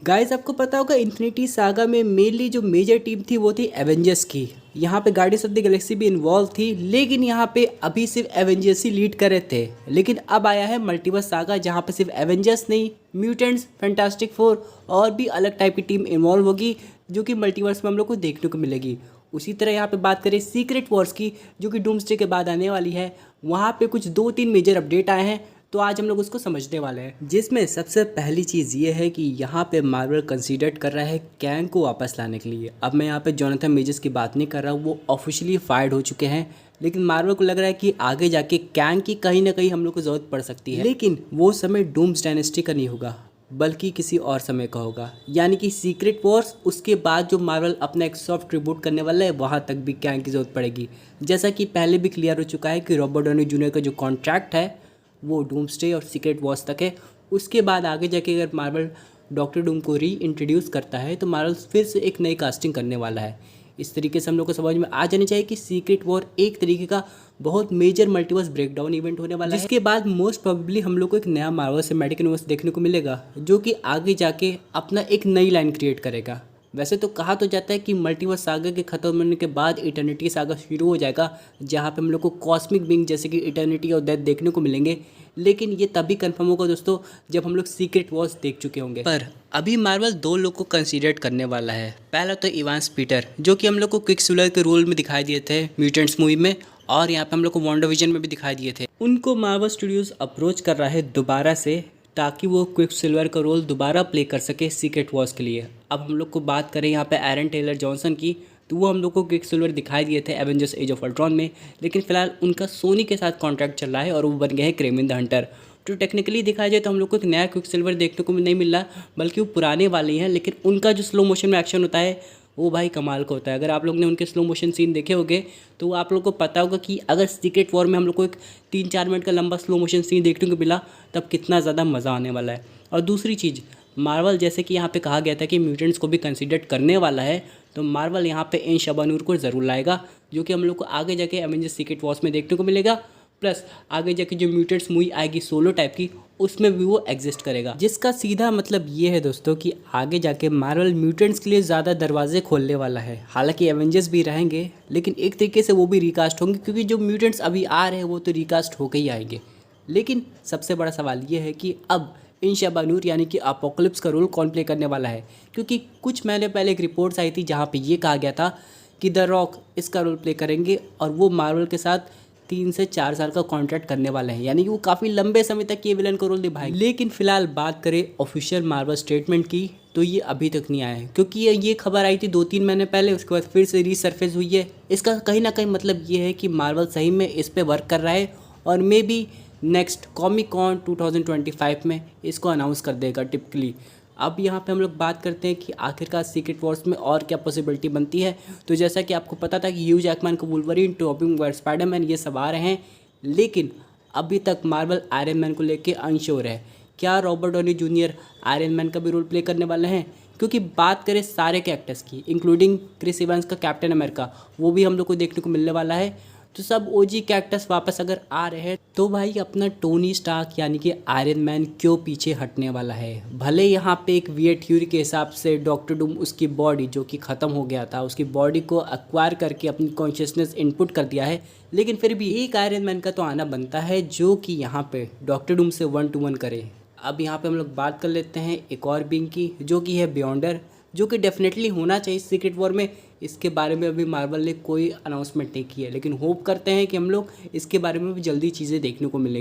Guys आपको पता होगा इन्फिनिटी सागा में मेनली जो मेजर टीम थी वो थी एवेंजर्स की। यहाँ पे गार्डियंस ऑफ द गैलेक्सी भी इन्वॉल्व थी, लेकिन यहाँ पे अभी सिर्फ एवेंजर्स ही लीड कर रहे थे। लेकिन अब आया है मल्टीवर्स सागा, जहाँ पे सिर्फ एवेंजर्स नहीं, म्यूटेंट्स, फैंटास्टिक फोर और भी अलग टाइप की टीम इन्वॉल्व होगी, जो कि मल्टीवर्स में हम लोग को देखने को मिलेगी। उसी तरह यहाँ पे बात करें सीक्रेट वॉर्स की, जो कि डूम्सडे के बाद आने वाली है, वहाँ पे कुछ 2-3 मेजर अपडेट आए हैं, तो आज हम लोग उसको समझने वाले हैं। जिसमें सबसे पहली चीज़ ये है कि यहाँ पे मार्वल कंसीडर कर रहा है कैंग को वापस लाने के लिए। अब मैं यहाँ पे जोनाथन मेजर्स की बात नहीं कर रहा हूँ, वो ऑफिशियली फायर्ड हो चुके हैं, लेकिन मार्वल को लग रहा है कि आगे जाके कैंग की कहीं ना कहीं हम लोग को ज़रूरत पड़ सकती है। लेकिन वो समय डूम्स डायनेस्टी का नहीं होगा, बल्कि किसी और समय का होगा, यानी कि सीक्रेट वॉर्स। उसके बाद जो मार्वल अपना एक सॉफ्ट रिबूट करने वाला है, वहाँ तक भी कैंग की ज़रूरत पड़ेगी। जैसा कि पहले भी क्लियर हो चुका है कि रॉबर्ट डाउनी जूनियर का जो कॉन्ट्रैक्ट है वो डूम्सडे और सीक्रेट वॉर्स तक है। उसके बाद आगे जाके अगर मार्वल डॉक्टर डूम को री इंट्रोड्यूस करता है तो मार्वल फिर से एक नई कास्टिंग करने वाला है। इस तरीके से हम लोग को समझ में आ जानी चाहिए कि सीक्रेट वॉर एक तरीके का बहुत मेजर मल्टीवर्स ब्रेकडाउन इवेंट होने वाला है, जिसके बाद मोस्ट प्रोबेबली हम लोग को एक नया मार्वल सिनेमैटिक यूनिवर्स देखने को मिलेगा, जो कि आगे जाके अपना एक नई लाइन क्रिएट करेगा। वैसे तो कहा तो जाता है कि मल्टीवर्स सागा के खत्म होने के बाद इटर्निटी सागा शुरू हो जाएगा, जहाँ पे हम लोग को कॉस्मिक बीइंग जैसे कि इटर्निटी और डेथ देखने को मिलेंगे। लेकिन ये तभी कंफर्म होगा दोस्तों जब हम लोग सीक्रेट वॉर्स देख चुके होंगे। पर अभी मार्वल 2 लोग को कंसीडर करने वाला है। पहला तो इवांस पीटर, जो कि हम लोग को क्विकसिल्वर के रोल में दिखाई दिए थे म्यूटेंट्स मूवी में, और यहाँ पे हम लोग को वांडाविजन में भी दिखाई दिए थे। उनको मार्वल स्टूडियोज अप्रोच कर रहा है दोबारा से, ताकि वो क्विकसिल्वर का रोल दोबारा प्ले कर सके सीक्रेट वॉर्स के लिए। अब हम लोग को बात करें यहाँ पे एरन टेलर जॉनसन की, तो वो हम लोग को क्विकसिल्वर दिखाई दिए थे एवेंजर्स एज ऑफ अल्ट्रॉन में, लेकिन फिलहाल उनका सोनी के साथ कॉन्ट्रैक्ट चल रहा है और वो बन गए हैं क्रेविन द हंटर। तो टेक्निकली देखा जाए तो हम लोग को एक नया क्विकसिल्वर देखने को नहीं मिल रहा, बल्कि वो पुराने वाले हैं। लेकिन उनका जो स्लो मोशन में एक्शन होता है वो भाई कमाल का होता है। अगर आप लोग ने उनके स्लो मोशन सीन देखे होंगे तो आप लोग को पता होगा कि अगर सीक्रेट वॉर में हम लोग को एक 3-4 मिनट का लंबा स्लो मोशन सीन देखने को मिला, तब कितना ज़्यादा मज़ा आने वाला है। और दूसरी चीज़, मार्वल जैसे कि यहाँ पे कहा गया था कि म्यूटेंट्स को भी कंसीडर करने वाला है, तो मार्वल यहाँ पे इन शबानूर को ज़रूर लाएगा, जो कि हम लोग को आगे जाके एवेंजर्स सीक्रेट वॉर्स में देखने को मिलेगा। प्लस आगे जाके जो म्यूटेंट्स मूवी आएगी सोलो टाइप की, उसमें भी वो एग्जिस्ट करेगा। जिसका सीधा मतलब ये है दोस्तों कि आगे जाके मार्वल म्यूटेंट्स के लिए ज़्यादा दरवाजे खोलने वाला है। हालांकि एवेंजर्स भी रहेंगे, लेकिन एक तरीके से वो भी रिकास्ट होंगे, क्योंकि जो म्यूटेंट्स अभी आ रहे हैं वो तो रिकास्ट होकर ही आएंगे। लेकिन सबसे बड़ा सवाल ये है कि अब इन शबानूर यानी कि अपोकलिप्स का रोल कौन प्ले करने वाला है, क्योंकि कुछ महीने पहले एक रिपोर्ट्स आई थी जहाँ पे ये कहा गया था कि द रॉक इसका रोल प्ले करेंगे और वो मार्वल के साथ 3 से 4 साल का कॉन्ट्रैक्ट करने वाले हैं, यानी कि वो काफ़ी लंबे समय तक ये विलन का रोल निभाएंगे। लेकिन फिलहाल बात करें ऑफिशियल मार्वल स्टेटमेंट की, तो ये अभी तक नहीं आया है, क्योंकि ये खबर आई थी 2-3 महीने पहले, उसके बाद फिर से रीसरफेस हुई है। इसका कहीं ना कहीं मतलब ये है कि मार्वल सही में इस पर वर्क कर रहा है और maybe next comic con 2025 में इसको अनाउंस कर देगा टिपिकली। अब यहाँ पे हम लोग बात करते हैं कि आखिरकार सीक्रेट वॉर्स में और क्या पॉसिबिलिटी बनती है। तो जैसा कि आपको पता था कि ह्यू जैकमैन को वुल्वरीन, टोबी मैguire, स्पाइडरमैन ये सब आ रहे हैं, लेकिन अभी तक मार्वल आयरन मैन को लेके अनश्योर है। क्या Robert Downey junior iron man का भी रोल प्ले करने वाले हैं? क्योंकि बात करें सारे के एक्टर्स की, इंक्लूडिंग क्रिस इवांस का कैप्टन अमेरिका, वो भी हम लोग को देखने को मिलने वाला है। तो सब ओजी कैरेक्टर्स वापस अगर आ रहे हैं, तो भाई अपना टोनी स्टार्क यानी कि आयरन मैन क्यों पीछे हटने वाला है। भले यहाँ पे एक वियर्ड थ्योरी के हिसाब से डॉक्टर डूम उसकी बॉडी जो कि ख़त्म हो गया था, उसकी बॉडी को एक्वायर करके अपनी कॉन्शियसनेस इनपुट कर दिया है, लेकिन फिर भी एक आयरन मैन का तो आना बनता है जो कि यहाँ पे डॉक्टर डूम से 1-to-1 करे। अब यहाँ पे हम लोग बात कर लेते हैं एक और बीइंग की, जो कि है बियॉन्डर, जो कि डेफिनेटली होना चाहिए सीक्रेट वॉर में। इसके बारे में अभी मार्वल ने कोई अनाउंसमेंट नहीं की है, लेकिन होप करते हैं कि हम लोग इसके बारे में भी जल्दी चीज़ें देखने को मिलेंगी।